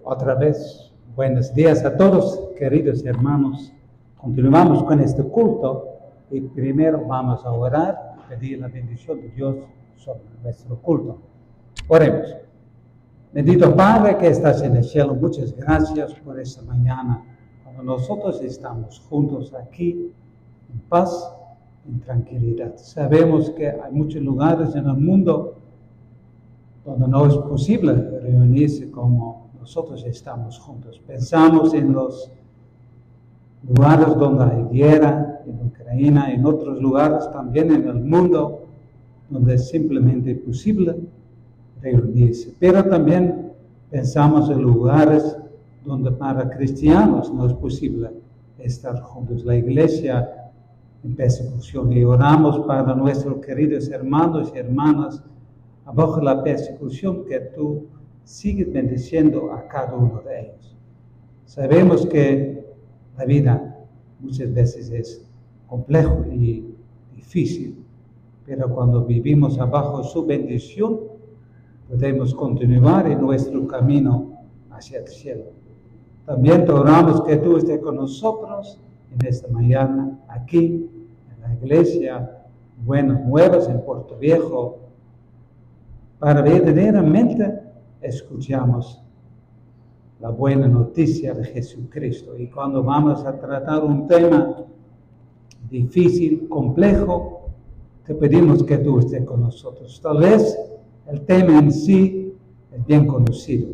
Otra vez, buenos días a todos, queridos hermanos. Continuamos con este culto y primero vamos a orar y pedir la bendición de Dios sobre nuestro culto. Oremos. Bendito Padre que estás en el cielo, muchas gracias por esta mañana, cuando nosotros estamos juntos aquí, en paz, en tranquilidad. Sabemos que hay muchos lugares en el mundo donde no es posible reunirse como nosotros estamos juntos. Pensamos en los lugares donde hay guerra, en Ucrania, en otros lugares también en el mundo, donde es simplemente posible reunirse. Pero también pensamos en lugares donde para cristianos no es posible estar juntos. La iglesia en persecución, y oramos para nuestros queridos hermanos y hermanas bajo la persecución, que tú sigues bendiciendo a cada uno de ellos. Sabemos que la vida muchas veces es complejo y difícil, pero cuando vivimos bajo su bendición, podemos continuar en nuestro camino hacia el cielo. También te oramos que tú estés con nosotros en esta mañana, aquí en la iglesia Buenas Nuevas en Puerto Viejo, para verdaderamente escuchamos la buena noticia de Jesucristo. Y cuando vamos a tratar un tema difícil, complejo, te pedimos que tú estés con nosotros. Tal vez el tema en sí es bien conocido,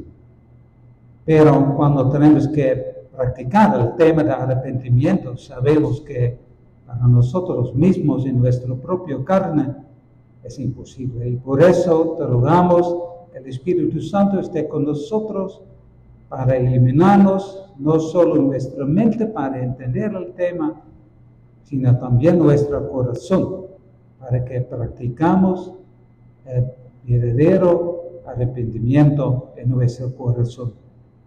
pero cuando tenemos que practicar el tema de arrepentimiento, sabemos que para nosotros mismos, en nuestra propia carne, es imposible. Y por eso te rogamos que el Espíritu Santo esté con nosotros para iluminarnos, no solo nuestra mente para entender el tema, sino también nuestro corazón, para que practicamos el verdadero arrepentimiento en nuestro corazón,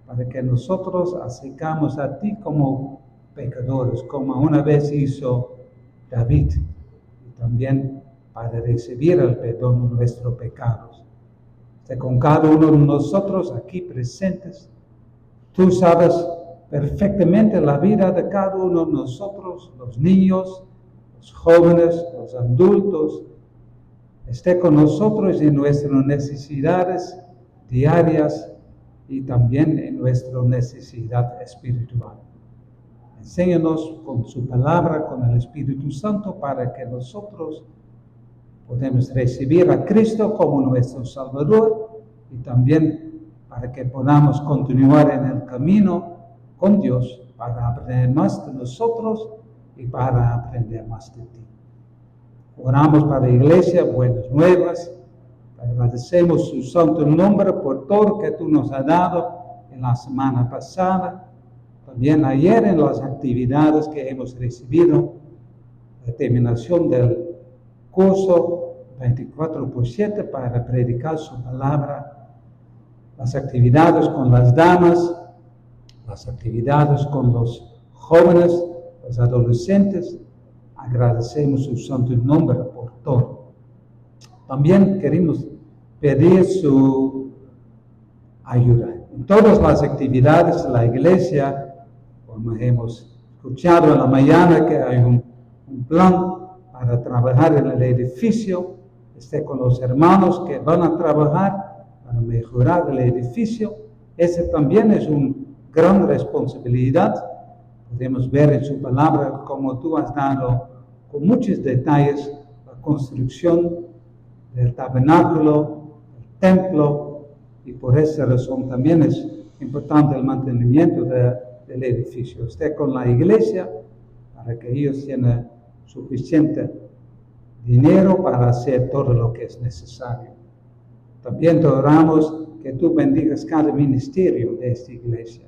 para que nosotros acercamos a ti como pecadores, como una vez hizo David, y también para recibir el perdón de nuestros pecados. Esté con cada uno de nosotros aquí presentes. Tú sabes perfectamente la vida de cada uno de nosotros, los niños, los jóvenes, los adultos. Esté con nosotros en nuestras necesidades diarias y también en nuestra necesidad espiritual. Enséñanos con su palabra, con el Espíritu Santo, para que nosotros podemos recibir a Cristo como nuestro Salvador y también para que podamos continuar en el camino con Dios para aprender más de nosotros y para aprender más de ti. Oramos para la iglesia Buenas Nuevas, agradecemos su santo nombre por todo lo que tú nos has dado en la semana pasada, también ayer en las actividades que hemos recibido, la terminación del curso 24/7 para predicar su palabra, las actividades con las damas, las actividades con los jóvenes, los adolescentes. Agradecemos su santo nombre por todo. También queremos pedir su ayuda. En todas las actividades de la iglesia, como hemos escuchado en la mañana, que hay un plan para trabajar en el edificio, esté con los hermanos que van a trabajar para mejorar el edificio. Esa también es una gran responsabilidad. Podemos ver en su palabra cómo tú has dado con muchos detalles la construcción del tabernáculo, el templo, y por esa razón también es importante el mantenimiento del edificio. Esté con la iglesia para que ellos tengan suficiente dinero para hacer todo lo que es necesario. También te oramos que tú bendigas cada ministerio de esta iglesia,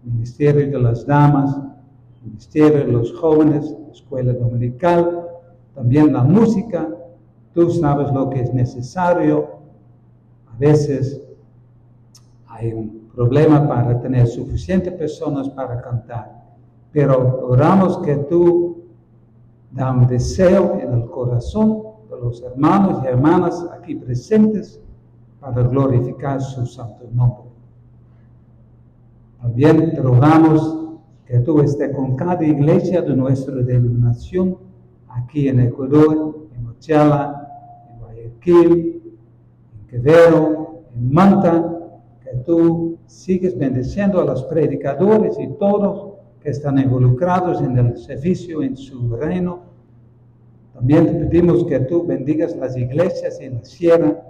ministerio de las damas, ministerio de los jóvenes, escuela dominical, también la música. Tú sabes lo que es necesario. A veces hay un problema para tener suficientes personas para cantar, pero oramos que tú da un deseo en el corazón de los hermanos y hermanas aquí presentes para glorificar su santo nombre. También te rogamos que tú estés con cada iglesia de nuestra denominación, aquí en Ecuador, en Machala, en Guayaquil, en Quevedo, en Manta, que tú sigues bendiciendo a los predicadores y todos que están involucrados en el servicio en su reino. También te pedimos que tú bendigas las iglesias en la Sierra,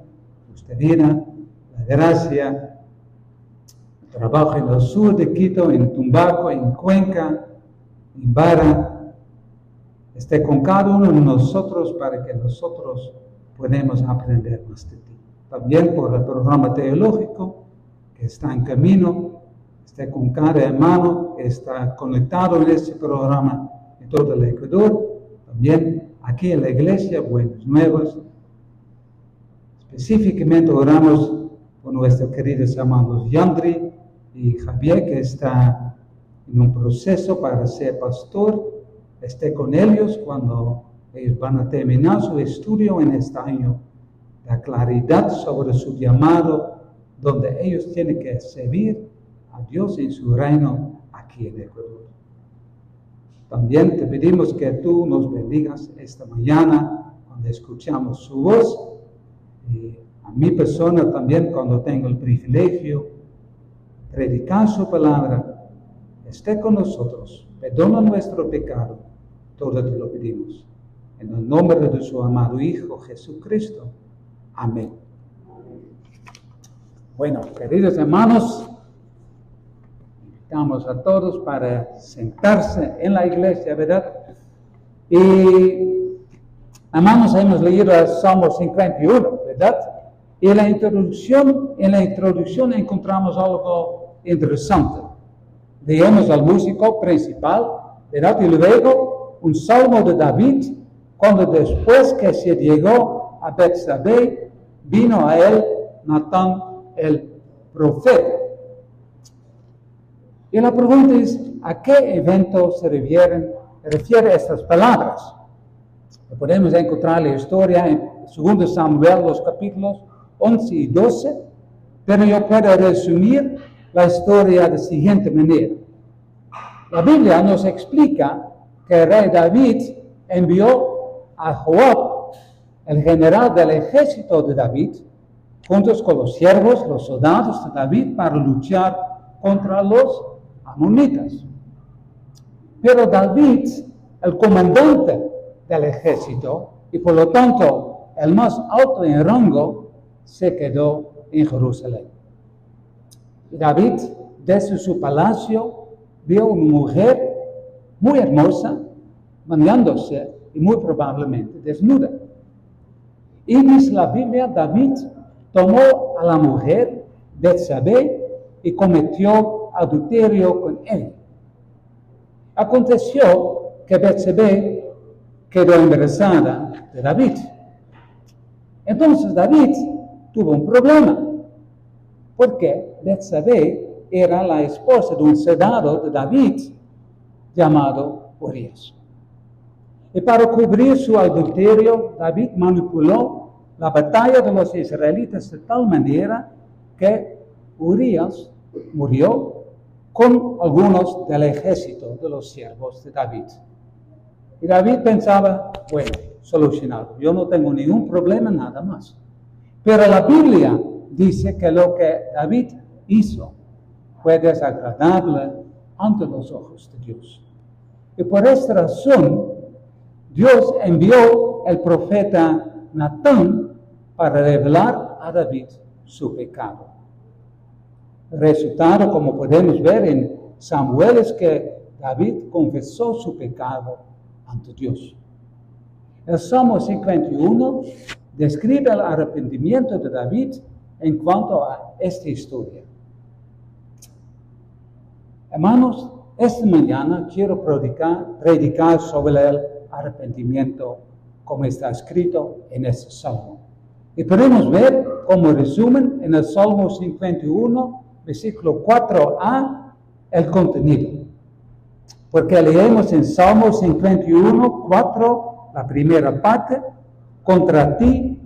Costavina, La Gracia, trabajo en el sur de Quito, en Tumbaco, en Cuenca, en Bara. Esté con cada uno de nosotros para que nosotros podamos aprender más de ti. También por el programa teológico que está en camino, esté con cada hermano que está conectado en este programa en todo el Ecuador. También aquí en la iglesia, Buenas Nuevas. Específicamente oramos por nuestros queridos hermanos Yandri y Javier, que está en un proceso para ser pastor. Esté con ellos cuando ellos van a terminar su estudio en este año. La claridad sobre su llamado, donde ellos tienen que servir a Dios en su reino aquí en Ecuador. También te pedimos que tú nos bendigas esta mañana cuando escuchamos su voz. Y a mi persona también cuando tengo el privilegio de predicar su palabra, esté con nosotros, perdona nuestro pecado, todo te lo pedimos. En el nombre de su amado Hijo Jesucristo. Amén. Bueno, queridos hermanos, invitamos a todos para sentarse en la iglesia, ¿verdad? Y hermanos, hemos leído el Salmo 51, ¿verdad? Y en la introducción encontramos algo interesante. Leemos al músico principal, ¿verdad? Y luego un salmo de David, cuando después que se llegó a Betsabé, vino a él Natán el profeta. Y la pregunta es, ¿a qué evento se refieren estas palabras? Podemos encontrar la historia en 2 Samuel, los capítulos 11 y 12, pero yo puedo resumir la historia de la siguiente manera. La Biblia nos explica que el rey David envió a Joab, el general del ejército de David, juntos con los siervos, los soldados de David, para luchar contra los amonitas. Pero David, el comandante del ejército, y por lo tanto el más alto en rango, se quedó en Jerusalén. Y David, desde su palacio, vio una mujer muy hermosa, bañándose y muy probablemente desnuda. Y dice la Biblia, David tomó a la mujer Betsabé y cometió adulterio con ella. Aconteció que Betsabé quedó embarazada de David. Entonces David tuvo un problema, porque Betsabé era la esposa de un soldado de David llamado Urías. Y para cubrir su adulterio, David manipuló la batalla de los israelitas de tal manera que Urías murió con algunos del ejército de los siervos de David. Y David pensaba, bueno, solucionado, yo no tengo ningún problema, nada más. Pero la Biblia dice que lo que David hizo fue desagradable ante los ojos de Dios. Y por esta razón, Dios envió el profeta Natán para revelar a David su pecado. El resultado, como podemos ver en Samuel, es que David confesó su pecado ante Dios. El Salmo 51 describe el arrepentimiento de David en cuanto a esta historia. Hermanos, esta mañana quiero predicar sobre el arrepentimiento como está escrito en este Salmo. Y podemos ver como resumen en el Salmo 51, versículo 4a, el contenido. Porque leemos en Salmo 51, 4, la primera parte, contra ti,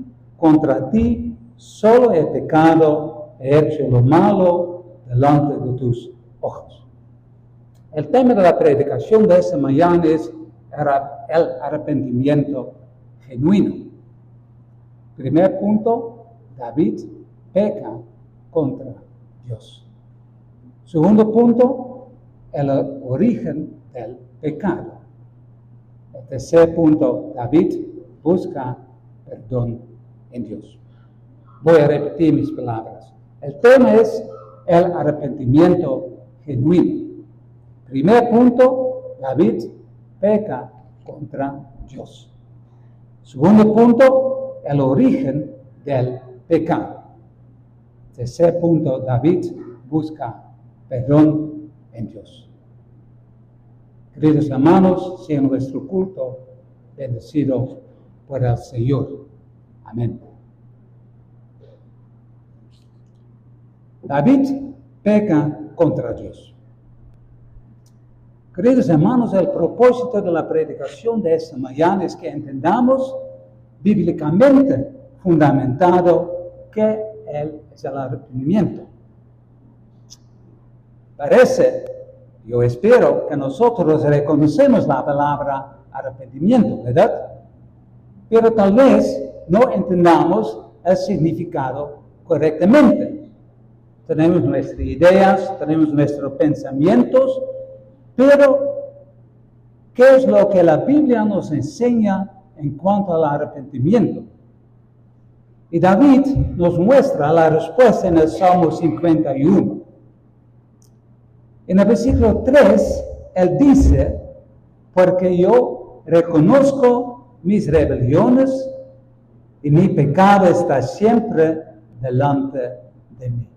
solo he pecado, he hecho lo malo delante de tus ojos. El tema de la predicación de esta mañana es el arrepentimiento genuino. Primer punto, David peca contra Dios. Segundo punto, el origen del pecado. El tercer punto, David busca perdón en Dios. Voy a repetir mis palabras. El tema es el arrepentimiento genuino. Primer punto, David peca contra Dios. Segundo punto, el origen del pecado. Tercer punto, David busca perdón en Dios. Queridos hermanos, sea nuestro culto bendecido por el Señor. Amén. David peca contra Dios. Queridos hermanos, el propósito de la predicación de esta mañana es que entendamos bíblicamente fundamentado que es el arrepentimiento. Parece, yo espero que nosotros reconocemos la palabra arrepentimiento, ¿verdad? Pero tal vez no entendamos el significado correctamente. Tenemos nuestras ideas, tenemos nuestros pensamientos, pero ¿qué es lo que la Biblia nos enseña en cuanto al arrepentimiento? Y David nos muestra la respuesta en el Salmo 51. En el versículo 3, él dice, porque yo reconozco mis rebeliones y mi pecado está siempre delante de mí.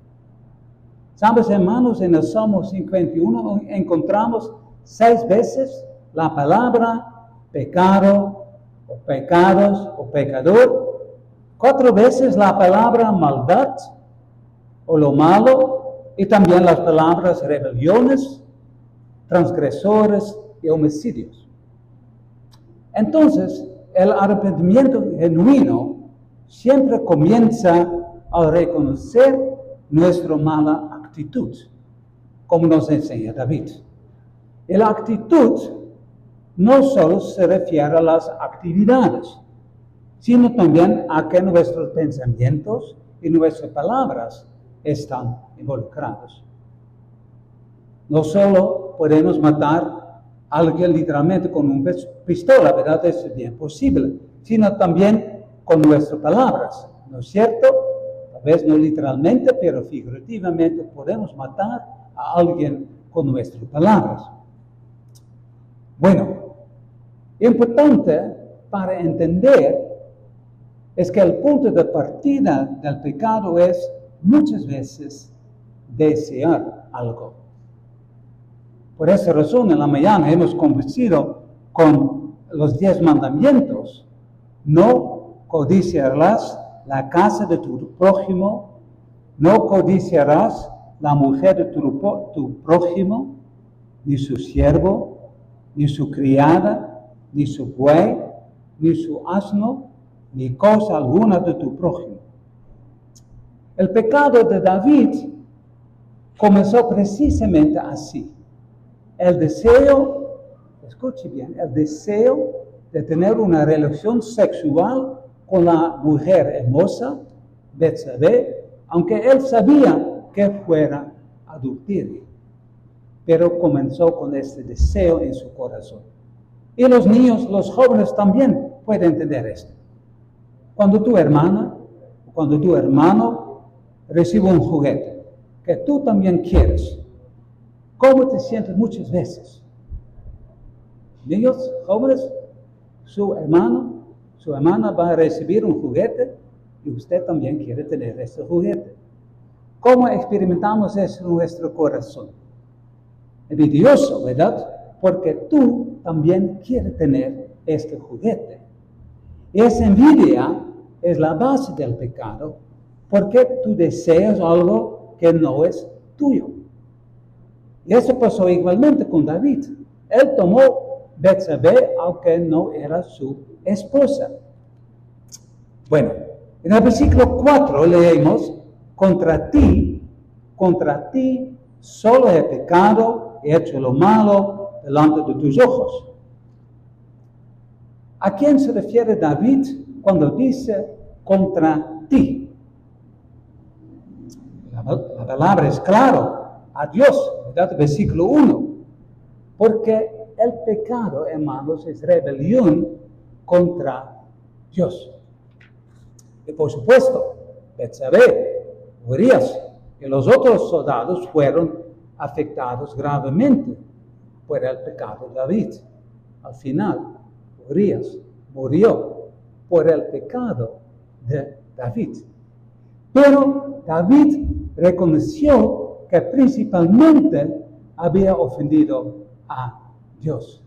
¿Sabes, hermanos? En el Salmo 51 encontramos 6 veces la palabra pecado, o pecados, o pecador. 4 veces la palabra maldad, o lo malo, y también las palabras rebeliones, transgresores y homicidios. Entonces, el arrepentimiento genuino siempre comienza al reconocer nuestra mala actitud, como nos enseña David. Y la actitud no solo se refiere a las actividades, sino también a que nuestros pensamientos y nuestras palabras están involucrados. No solo podemos matar a alguien literalmente con una pistola, ¿verdad? Es bien posible, sino también con nuestras palabras, ¿no es cierto? Tal vez no literalmente, pero figurativamente podemos matar a alguien con nuestras palabras. Bueno, importante para entender es que el punto de partida del pecado es muchas veces desear algo. Por esa razón, en la mañana hemos conversado con los 10 mandamientos. No codiciarás la casa de tu prójimo, no codiciarás la mujer de tu prójimo, ni su siervo, ni su criada, ni su buey, ni su asno, ni cosa alguna de tu prójimo. El pecado de David comenzó precisamente así. El deseo, escuche bien, el deseo de tener una relación sexual con la mujer hermosa, Betsabé, aunque él sabía que fuera adulterio. Pero comenzó con este deseo en su corazón. Y los niños, los jóvenes también pueden entender esto. Cuando tu hermana, cuando tu hermano recibe un juguete que tú también quieres, ¿cómo te sientes muchas veces? Niños, jóvenes, su hermana va a recibir un juguete y usted también quiere tener este juguete. ¿Cómo experimentamos eso en nuestro corazón? Envidioso, ¿verdad? Porque tú también quieres tener este juguete. Y esa envidia es la base del pecado, porque tú deseas algo que no es tuyo. Y eso pasó igualmente con David. Él tomó Betsabé, aunque no era su esposa. Bueno, en el versículo 4 leemos, contra ti solo he pecado y hecho lo malo delante de tus ojos. ¿A quién se refiere David cuando dice contra ti? La palabra es claro, a Dios, ¿verdad? Versículo 1. Porque el pecado, hermanos, es rebelión contra Dios. Y por supuesto, Betsabé, Urias y los otros soldados fueron afectados gravemente por el pecado de David. Al final, Urias murió por el pecado de David. Pero David reconoció que principalmente había ofendido a Dios.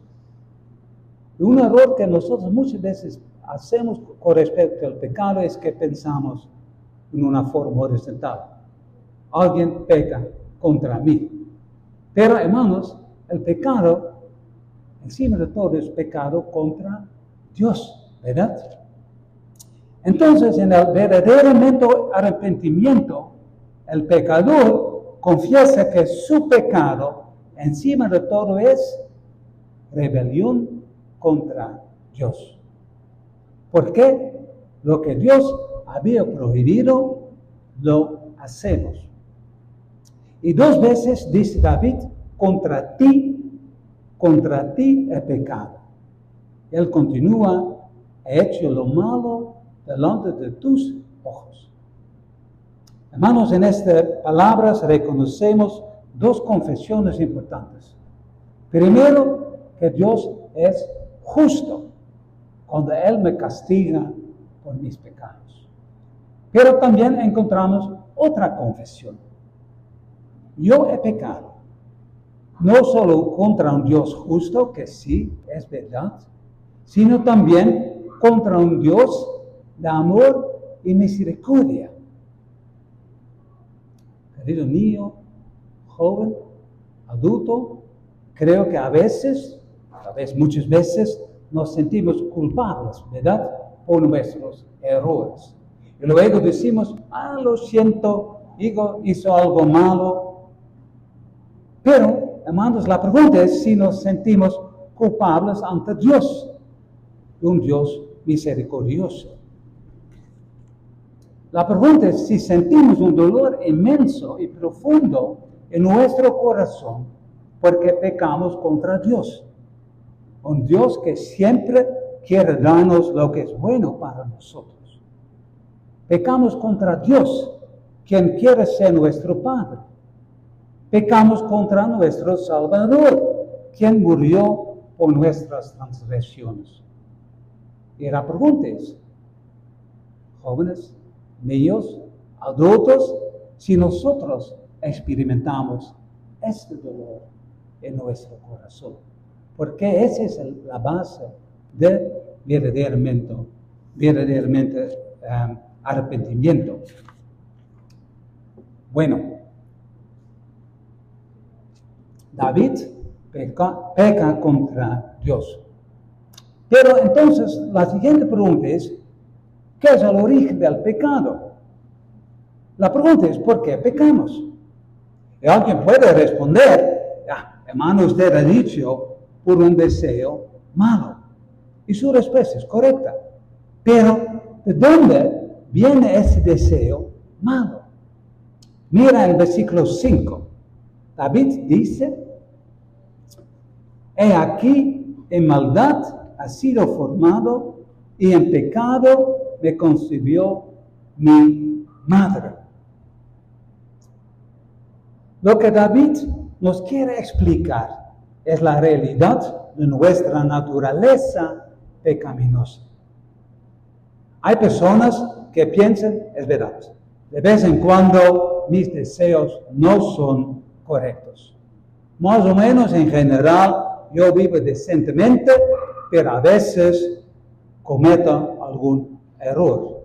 Y un error que nosotros muchas veces hacemos con respecto al pecado es que pensamos en una forma horizontal. Alguien peca contra mí. Pero hermanos, el pecado, encima de todo, es pecado contra Dios, ¿verdad? Entonces, en el verdadero arrepentimiento, el pecador confiesa que su pecado, encima de todo, es rebelión contra Dios. ¿Por qué? Lo que Dios había prohibido, lo hacemos. Y 2 veces dice David, contra ti he pecado. Él continúa, he hecho lo malo delante de tus ojos. Hermanos, en estas palabras reconocemos 2 confesiones importantes. Primero, que Dios es justo cuando Él me castiga por mis pecados. Pero también encontramos otra confesión. Yo he pecado, no solo contra un Dios justo, que sí es verdad, sino también contra un Dios de amor y misericordia. Querido niño, joven, adulto, creo que muchas veces nos sentimos culpables, ¿verdad? Por nuestros errores. Y luego decimos, lo siento, hizo algo malo. Pero, hermanos, la pregunta es si nos sentimos culpables ante Dios, un Dios misericordioso. La pregunta es si sentimos un dolor inmenso y profundo en nuestro corazón porque pecamos contra Dios. Un Dios que siempre quiere darnos lo que es bueno para nosotros. Pecamos contra Dios, quien quiere ser nuestro Padre. Pecamos contra nuestro Salvador, quien murió por nuestras transgresiones. Y la pregunta es, jóvenes, niños, adultos, si nosotros experimentamos este dolor en nuestro corazón, porque esa es la base de verdaderamente arrepentimiento. Bueno, David peca contra Dios. Pero entonces la siguiente pregunta es, ¿qué es el origen del pecado? La pregunta es, ¿por qué pecamos? Y alguien puede responder, hermano, usted ha dicho por un deseo malo. Y su respuesta es correcta. Pero, ¿de dónde viene ese deseo malo? Mira el versículo 5. David dice, he aquí, en maldad ha sido formado y en pecado me concibió mi madre. Lo que David nos quiere explicar es la realidad de nuestra naturaleza pecaminosa. Hay personas que piensan, es verdad, de vez en cuando mis deseos no son correctos. Más o menos en general yo vivo decentemente, pero a veces cometo algún error.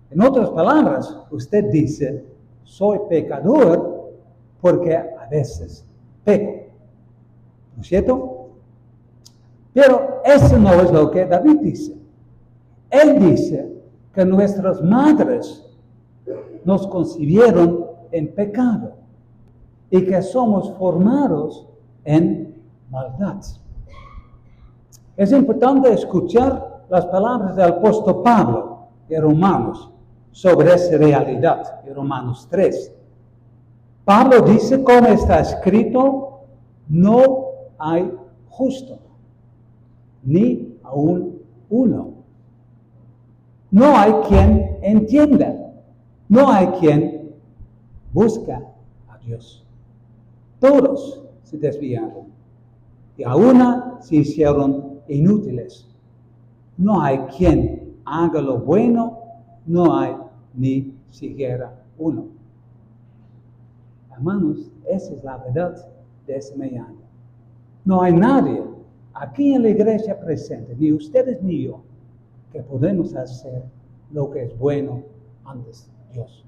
En otras palabras, usted dice, soy pecador porque a veces peco. ¿No es cierto? Pero eso no es lo que David dice. Él dice que nuestras madres nos concibieron en pecado. y que somos formados en maldad. Es importante escuchar las palabras del apóstol Pablo en Romanos sobre esa realidad, en Romanos 3. Pablo dice, como está escrito, no hay justo, ni aún uno. No hay quien entienda, no hay quien busca a Dios. Todos se desviaron y a una se hicieron inútiles. No hay quien haga lo bueno, no hay ni siquiera uno. Hermanos, esa es la verdad de ese mañana. No hay nadie aquí en la iglesia presente, ni ustedes ni yo, que podemos hacer lo que es bueno ante Dios.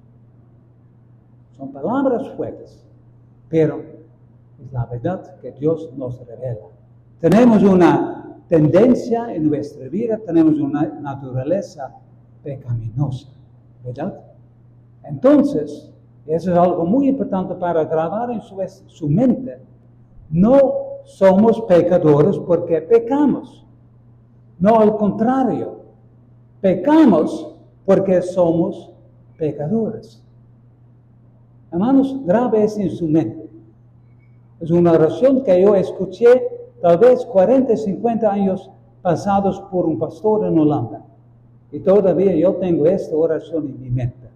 Son palabras fuertes, pero es la verdad que Dios nos revela. Tenemos una tendencia en nuestra vida, tenemos una naturaleza pecaminosa, ¿verdad? Entonces, eso es algo muy importante para grabar en su mente. No somos pecadores porque pecamos. No, al contrario. Pecamos porque somos pecadores. Hermanos, grabe eso en su mente. Es una oración que yo escuché tal vez 40, 50 años pasados por un pastor en Holanda. Y todavía yo tengo esta oración en mi mente.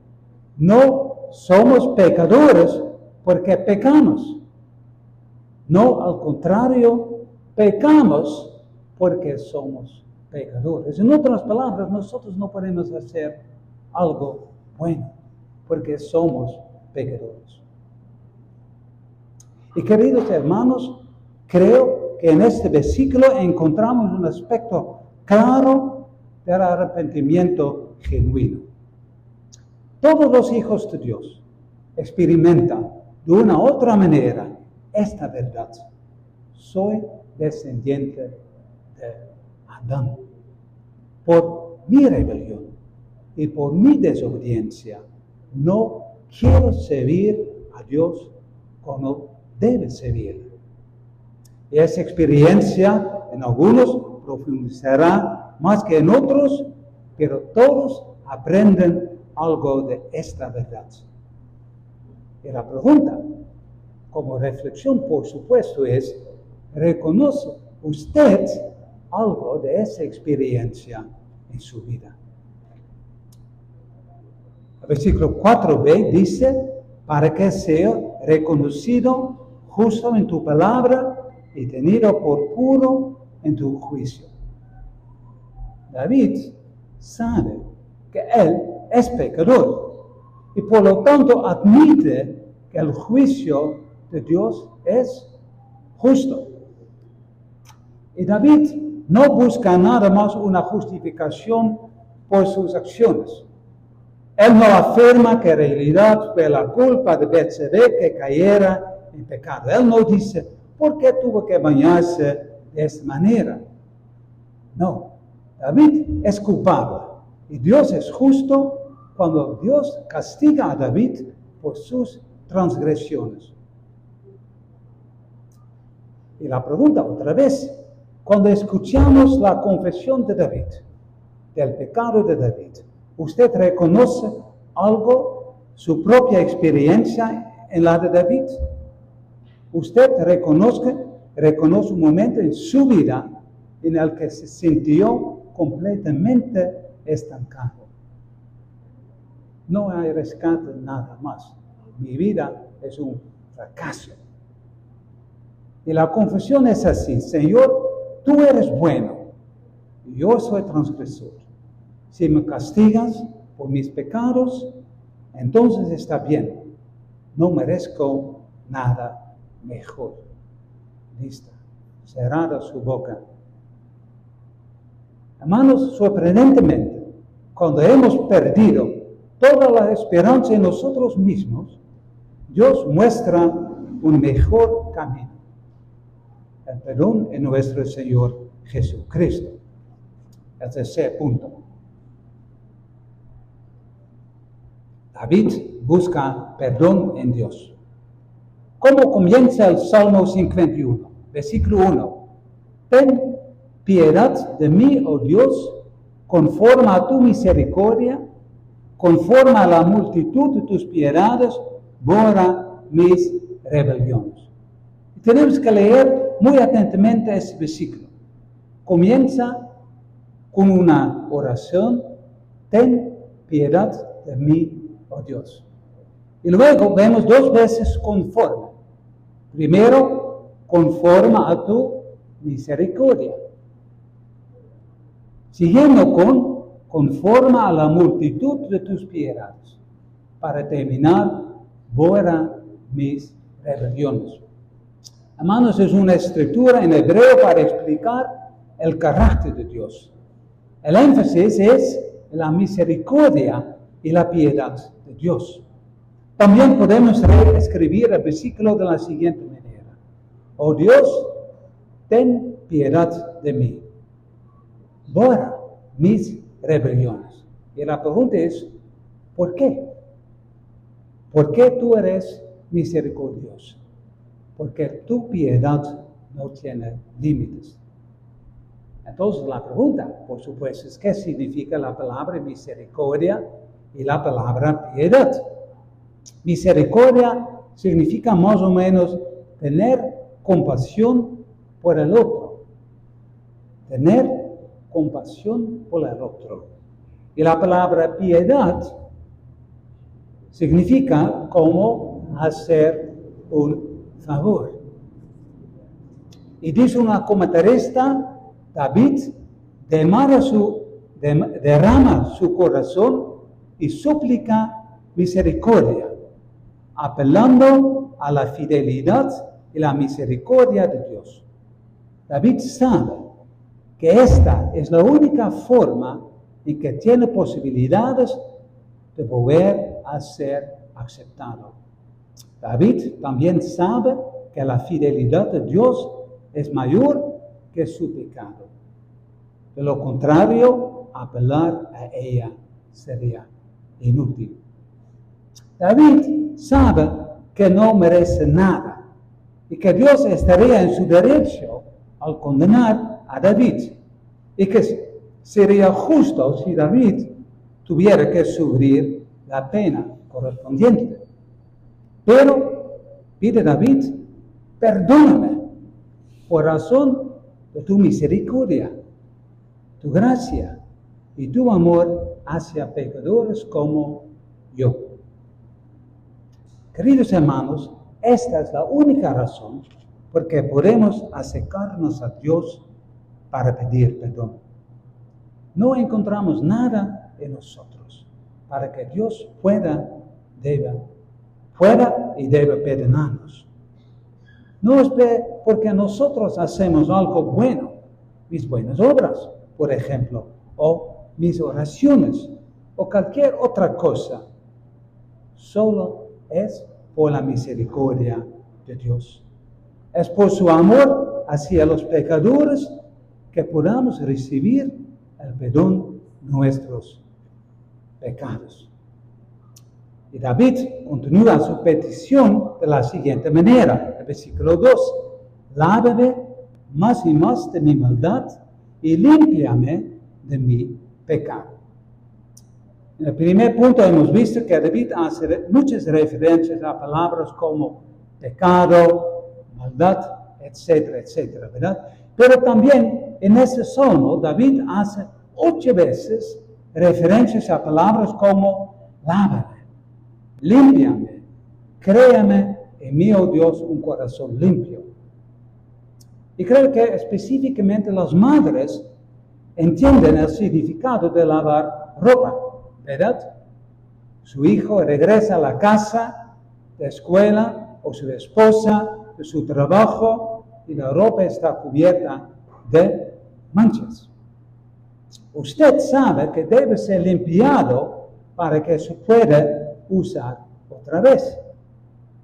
No somos pecadores porque pecamos. No, al contrario, pecamos porque somos pecadores. En otras palabras, nosotros no podemos hacer algo bueno porque somos pecadores. Y queridos hermanos, creo que en este versículo encontramos un aspecto claro del arrepentimiento genuino. Todos los hijos de Dios experimentan de una u otra manera esta verdad. Soy descendiente de Adán. Por mi rebelión y por mi desobediencia, no quiero servir a Dios como debe servir. Y esa experiencia en algunos profundizará más que en otros, pero todos aprenden algo de esta verdad. Y la pregunta, como reflexión por supuesto, es, ¿reconoce usted algo de esa experiencia en su vida? El versículo 4b dice, para que sea reconocido justo en tu palabra y tenido por puro en tu juicio. David sabe que él es pecador y por lo tanto admite que el juicio de Dios es justo. Y David no busca nada más una justificación por sus acciones. Él no afirma que en realidad fue la culpa de Betsabé que cayera en pecado. Él no dice, ¿por qué tuvo que bañarse de esta manera? No, David es culpable y Dios es justo cuando Dios castiga a David por sus transgresiones. Y la pregunta otra vez, cuando escuchamos la confesión de David, del pecado de David, ¿usted reconoce algo, su propia experiencia en la de David? ¿Usted reconoce un momento en su vida en el que se sintió completamente estancado? No hay rescate nada más. Mi vida es un fracaso. Y la confesión es así, Señor, tú eres bueno y yo soy transgresor. Si me castigas por mis pecados, entonces está bien. No merezco nada mejor. Lista. Cerrada su boca. Hermanos, sorprendentemente, cuando hemos perdido toda la esperanza en nosotros mismos, Dios muestra un mejor camino. El perdón en nuestro Señor Jesucristo. El tercer punto. David busca perdón en Dios. ¿Cómo comienza el Salmo 51? Versículo 1. Ten piedad de mí, oh Dios, conforme a tu misericordia, conforme a la multitud de tus piedades, borra mis rebeliones. Y tenemos que leer muy atentamente este versículo. Comienza con una oración: ten piedad de mí, oh Dios. Y luego vemos dos veces conforme. Primero, conforme a tu misericordia. Siguiendo con conforme a la multitud de tus piedades. Para terminar, borra mis rebeliones. Hermanos, es una escritura en hebreo para explicar el carácter de Dios. El énfasis es la misericordia y la piedad de Dios. También podemos reescribir el versículo de la siguiente manera: oh Dios, ten piedad de mí, borra mis rebeliones. Y la pregunta es, ¿por qué? ¿Por qué tú eres misericordioso? Porque tu piedad no tiene límites. Entonces la pregunta, por supuesto, es ¿qué significa la palabra misericordia y la palabra piedad? Misericordia significa más o menos tener compasión por el otro. Tener compasión por el otro. Y la palabra piedad significa como hacer un favor. Y dice una comentarista, David derrama su corazón y suplica misericordia, apelando a la fidelidad y la misericordia de Dios. David sabe que esta es la única forma en que tiene posibilidades de volver a ser aceptado. David también sabe que la fidelidad de Dios es mayor que su pecado. De lo contrario, apelar a ella sería inútil. David sabe que no merece nada y que Dios estaría en su derecho al condenar a David y que sería justo si David tuviera que sufrir la pena correspondiente. Pero pide David, perdóname por razón de tu misericordia, tu gracia y tu amor hacia pecadores como yo. Queridos hermanos, esta es la única razón por que podemos acercarnos a Dios para pedir perdón. No encontramos nada en nosotros para que Dios pueda y deba perdonarnos. No es porque nosotros hacemos algo bueno, mis buenas obras, por ejemplo, o mis oraciones, o cualquier otra cosa. Solo es por la misericordia de Dios. Es por su amor hacia los pecadores que podamos recibir el perdón de nuestros pecados. Y David continúa su petición de la siguiente manera, el versículo 2. Lávame más y más de mi maldad y límpiame de mi pecado. En el primer punto hemos visto que David hace muchas referencias a palabras como pecado, maldad, etcétera, etcétera, ¿verdad? Pero también en ese salmo David hace 8 veces referencias a palabras como lávame, límpiame, créame en mí, oh Dios, un corazón limpio. Y creo que específicamente las madres entienden el significado de lavar ropa, ¿verdad? Su hijo regresa a la casa, de escuela, o su esposa, de su trabajo, y la ropa está cubierta de manchas. Usted sabe que debe ser limpiado para que se pueda usar otra vez.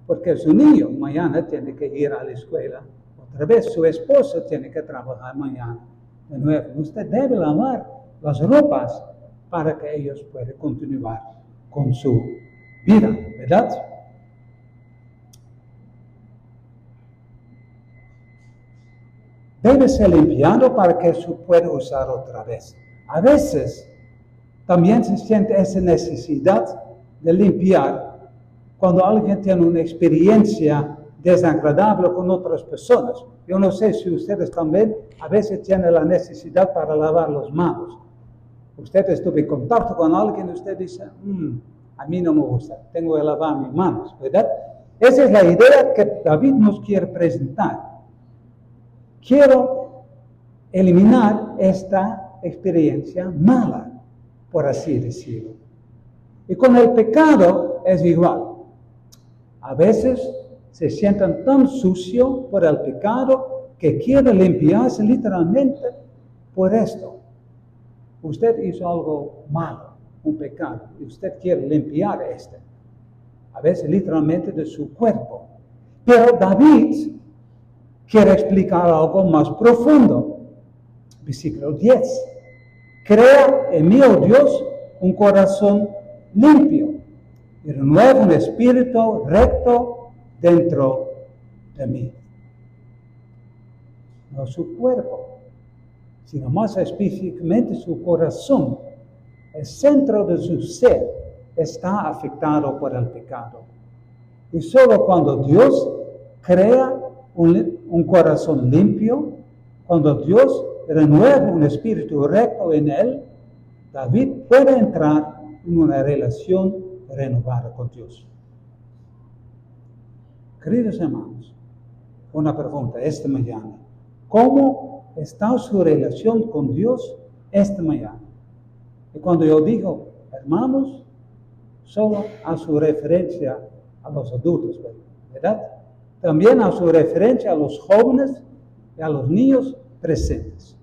Porque su niño mañana tiene que ir a la escuela otra vez. Su esposa tiene que trabajar mañana de nuevo. Usted debe lavar las ropas para que ellos puedan continuar con su vida, ¿verdad? debe ser limpiado para que se pueda usar otra vez. A veces también se siente esa necesidad de limpiar cuando alguien tiene una experiencia desagradable con otras personas. Yo no sé si ustedes también a veces tienen la necesidad para lavar las manos. Usted estuvo en contacto con alguien y usted dice, a mí no me gusta, tengo que lavar mis manos, ¿verdad? Esa es la idea que David nos quiere presentar. Quiero eliminar esta experiencia mala, por así decirlo. Y con el pecado es igual. A veces se sienten tan sucios por el pecado que quieren limpiarse literalmente por esto. Usted hizo algo malo, un pecado, y usted quiere limpiar este. A veces literalmente de su cuerpo. Pero David quiere explicar algo más profundo. Versículo 10. Crea en mí, oh Dios, un corazón limpio y renueva un espíritu recto dentro de mí. No su cuerpo, sino más específicamente su corazón. El centro de su ser está afectado por el pecado. Y solo cuando Dios crea un corazón limpio, cuando Dios renueva un espíritu recto en él, David puede entrar en una relación renovada con Dios. Queridos hermanos, una pregunta esta mañana. ¿Cómo está su relación con Dios esta mañana? Y cuando yo digo, hermanos, solo a su referencia a los adultos, ¿verdad? También a su referencia a los jóvenes y a los niños presentes.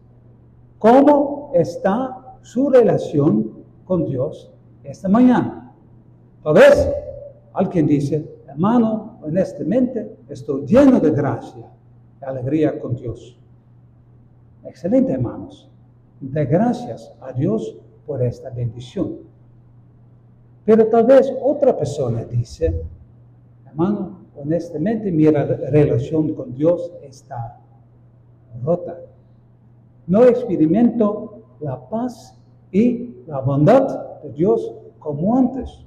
¿Cómo está su relación con Dios esta mañana? Tal vez alguien dice, hermano, honestamente estoy lleno de gracia y alegría con Dios. Excelente, hermanos. De gracias a Dios por esta bendición. Pero tal vez otra persona dice, hermano, honestamente mi relación con Dios está rota. No experimento la paz y la bondad de Dios como antes.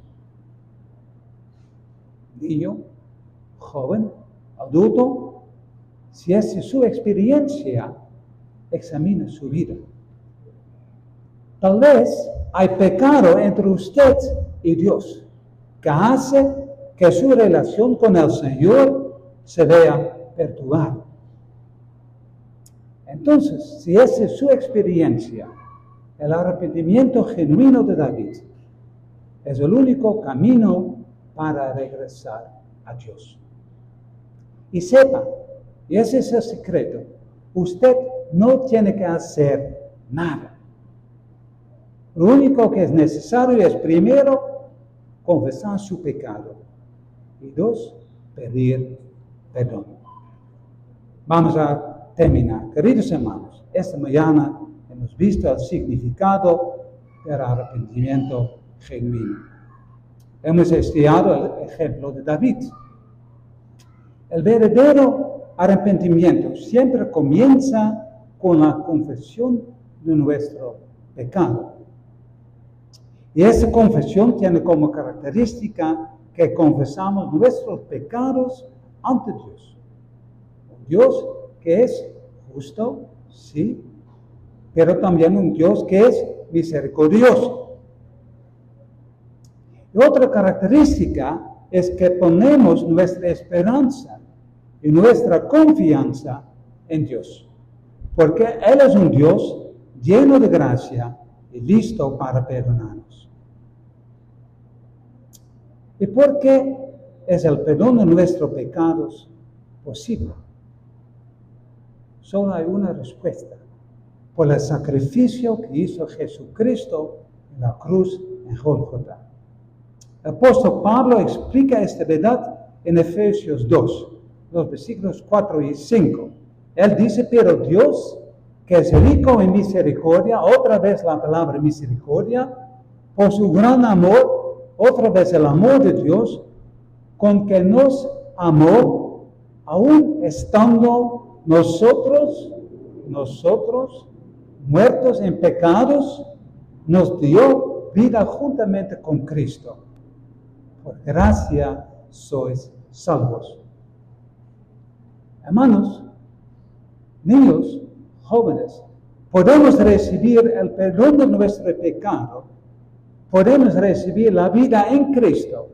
Niño, joven, adulto, si esa es su experiencia, examine su vida. Tal vez hay pecado entre usted y Dios que hace que su relación con el Señor se vea perturbada. Entonces, si esa es su experiencia, el arrepentimiento genuino de David es el único camino para regresar a Dios. Y sepa, y ese es el secreto, usted no tiene que hacer nada. Lo único que es necesario es primero confesar su pecado y dos, pedir perdón. Vamos a terminar. Queridos hermanos, esta mañana hemos visto el significado del arrepentimiento genuino. Hemos estudiado el ejemplo de David. El verdadero arrepentimiento siempre comienza con la confesión de nuestro pecado. Y esa confesión tiene como característica que confesamos nuestros pecados ante Dios. Un Dios que es justo, sí, pero también un Dios que es misericordioso. Y otra característica es que ponemos nuestra esperanza y nuestra confianza en Dios, porque Él es un Dios lleno de gracia y listo para perdonarnos. ¿Y por qué es el perdón de nuestros pecados posible? Solo hay una respuesta: por el sacrificio que hizo Jesucristo en la cruz en Gólgota. El apóstol Pablo explica esta verdad en Efesios 2, los versículos 4 y 5. Él dice, pero Dios, que es rico en misericordia, otra vez la palabra misericordia, por su gran amor, otra vez el amor de Dios, con que nos amó, aún estando nosotros nosotros, muertos en pecados, nos dio vida juntamente con Cristo. Por gracia sois salvos. Hermanos, niños, jóvenes, podemos recibir el perdón de nuestro pecado, podemos recibir la vida en Cristo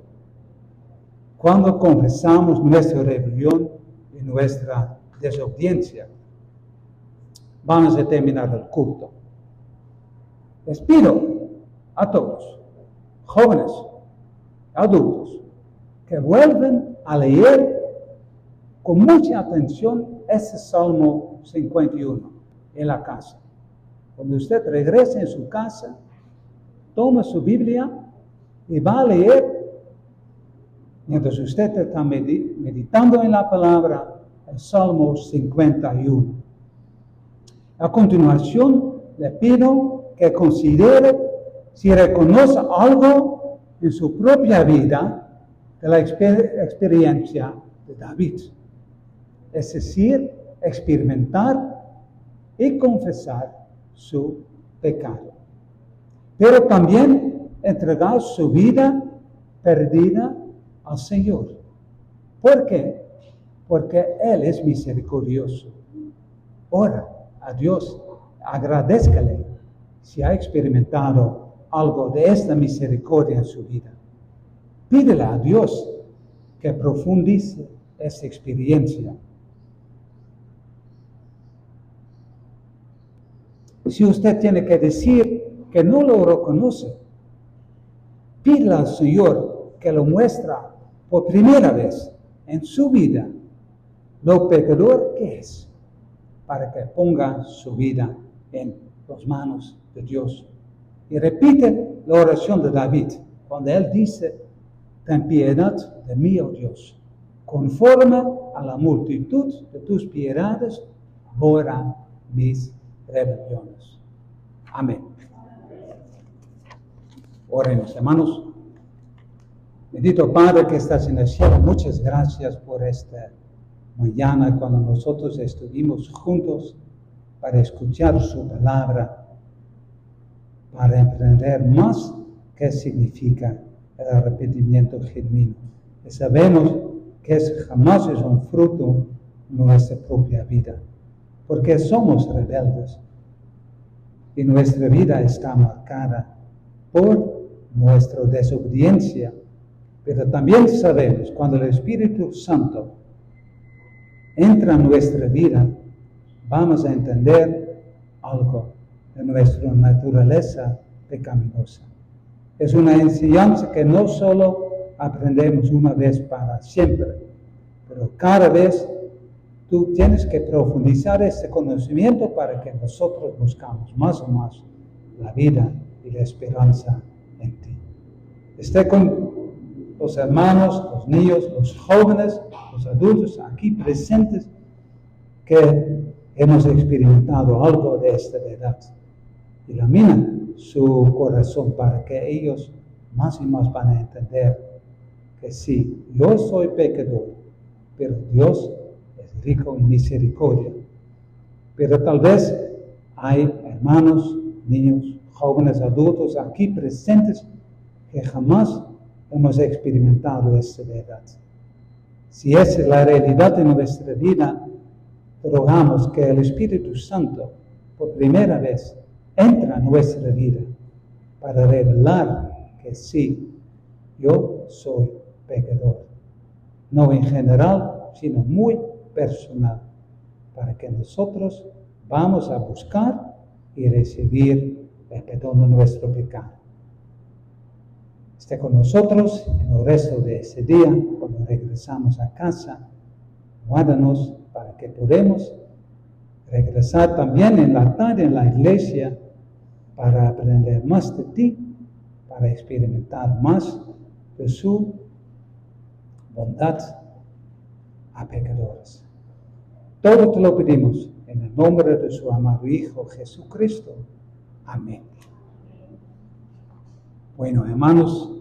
cuando confesamos nuestra rebelión y nuestra desobediencia. Vamos a terminar el culto. Les pido a todos, jóvenes, adultos, que vuelvan a leer con mucha atención ese Salmo 51 en la casa. Cuando usted regrese en su casa, toma su Biblia y va a leer, mientras usted está meditando en la palabra, el Salmo 51. A continuación, le pido que considere si reconoce algo en su propia vida de la experiencia de David. Es decir, experimentar y confesar su pecado. Pero también entregar su vida perdida al Señor. ¿Por qué? Porque Él es misericordioso. Ora a Dios, agradézcale si ha experimentado algo de esta misericordia en su vida. Pídele a Dios que profundice esa experiencia. Si usted tiene que decir que no lo reconoce, pídele al Señor que lo muestra por primera vez en su vida lo pecador que es, para que ponga su vida en las manos de Dios. Y repite la oración de David, cuando él dice: ten piedad de mí, oh Dios, conforme a la multitud de tus piedades, borra mis rebeliones. Amén. Oremos, hermanos. Bendito Padre que estás en el cielo, muchas gracias por esta mañana cuando nosotros estuvimos juntos para escuchar su palabra, para emprender más qué significa el arrepentimiento genuino. Y sabemos que jamás es un fruto de nuestra propia vida, porque somos rebeldes y nuestra vida está marcada por nuestra desobediencia. Pero también sabemos cuando el Espíritu Santo entra en nuestra vida, vamos a entender algo de nuestra naturaleza pecaminosa. Es una enseñanza que no solo aprendemos una vez para siempre, pero cada vez tú tienes que profundizar este conocimiento para que nosotros buscamos más y más la vida y la esperanza en ti. Esté con los hermanos, los niños, los jóvenes, los adultos aquí presentes que hemos experimentado algo de esta verdad. Ilumina su corazón para que ellos más y más van a entender que sí, yo soy pecador, pero Dios es rico en misericordia. Pero tal vez hay hermanos, niños, jóvenes, adultos aquí presentes que jamás hemos experimentado esta verdad. Si esa es la realidad de nuestra vida, rogamos que el Espíritu Santo, por primera vez, entra en nuestra vida para revelar que sí, yo soy pecador. No en general, sino muy personal, para que nosotros vamos a buscar y recibir el perdón de nuestro pecado. Esté con nosotros en el resto de ese día, cuando regresamos a casa. Guárdanos para que podamos regresar también en la tarde en la iglesia para aprender más de ti, para experimentar más de su bondad a pecadores. Todo te lo pedimos en el nombre de su amado Hijo Jesucristo. Amén. Bueno, hermanos,